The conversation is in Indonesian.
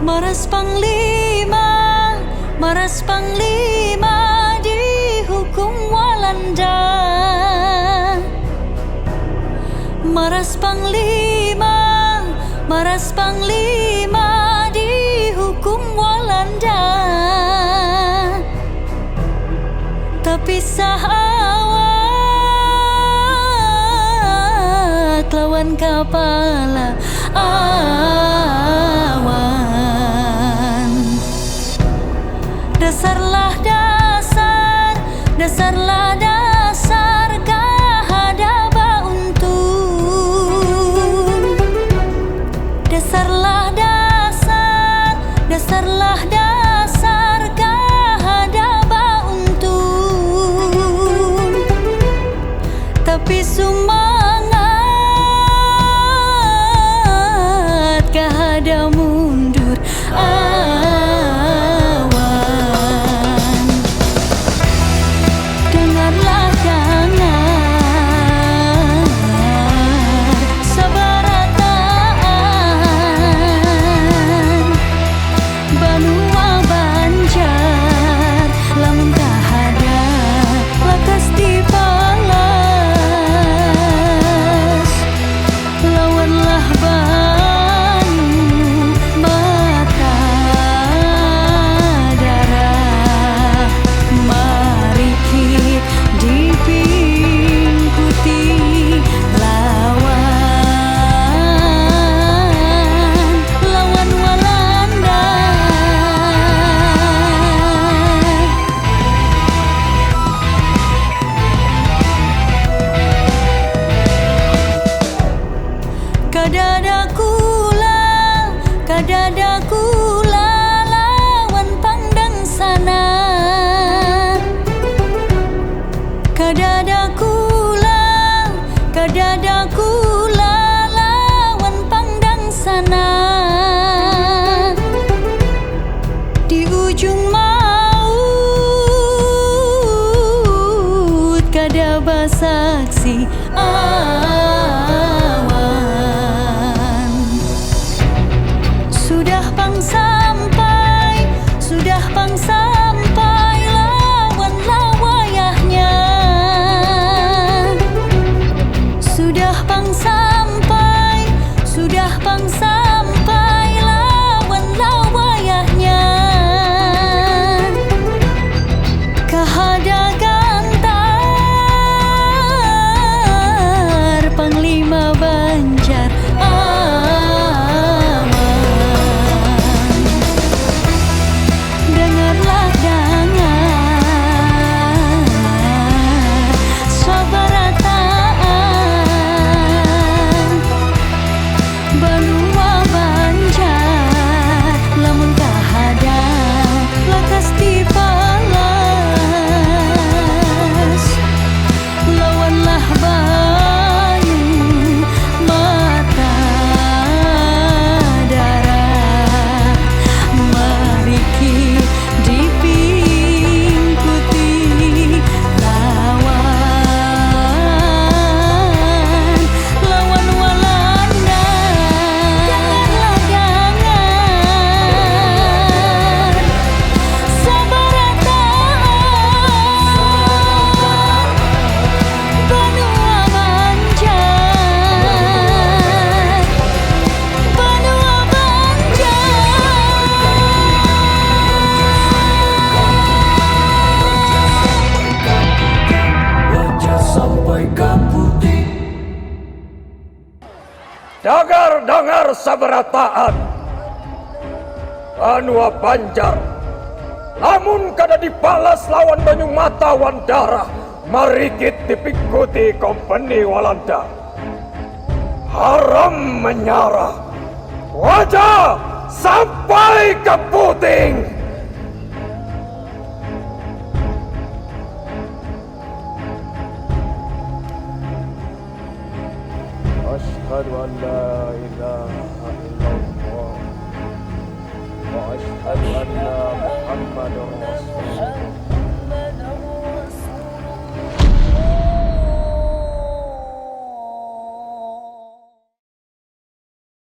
Maras Panglima, Maras Panglima dihukum Walanda. Maras Panglima, Maras Panglima dihukum Walanda. Tapi sahawat lawan kepala awan. Dasarlah dasar, dasarlah dasar kahadaba untun. Dasarlah dasar, dasarlah dasar kahadaba untun. Tapi semangat kahada mundur awan. Dengarlah dengar sabarataan Banua Banjar lamun kahada lakas dibalas. Lawanlah banyu mata darah. Mari kita dipingkuti lawan Walanda. Kadada kula lawan Pangdang sana. Kadada kula lawan Pangdang sana. Di ujung maut kada basaksi awan. Sudah pang sampai lawan lawayahnya. Sudah pang sampai lawan lawayahnya. Kahada gantar Panglima Banjar awan. Dengarlah dengar sabarataan Banua Banjar lamun kahada lakas dibalas. Lawanlah banyu mata darah. Mari kita dipingkuti lawan Walanda. Dengarlah dengar sabarataan Banua Banjar, Banua Banjar. Wajah sampai ke putih. Dengar sabarataan Banua Banjar. Lamun kada dibalas lawan banyu mata wan darah, mari kita dipikuti kompeni Walanda. Haram menyerah. Wajah sampai ke puting. Asyhadu an la ilaha illallah wa asyhadu anna Muhammadar Rasulullah.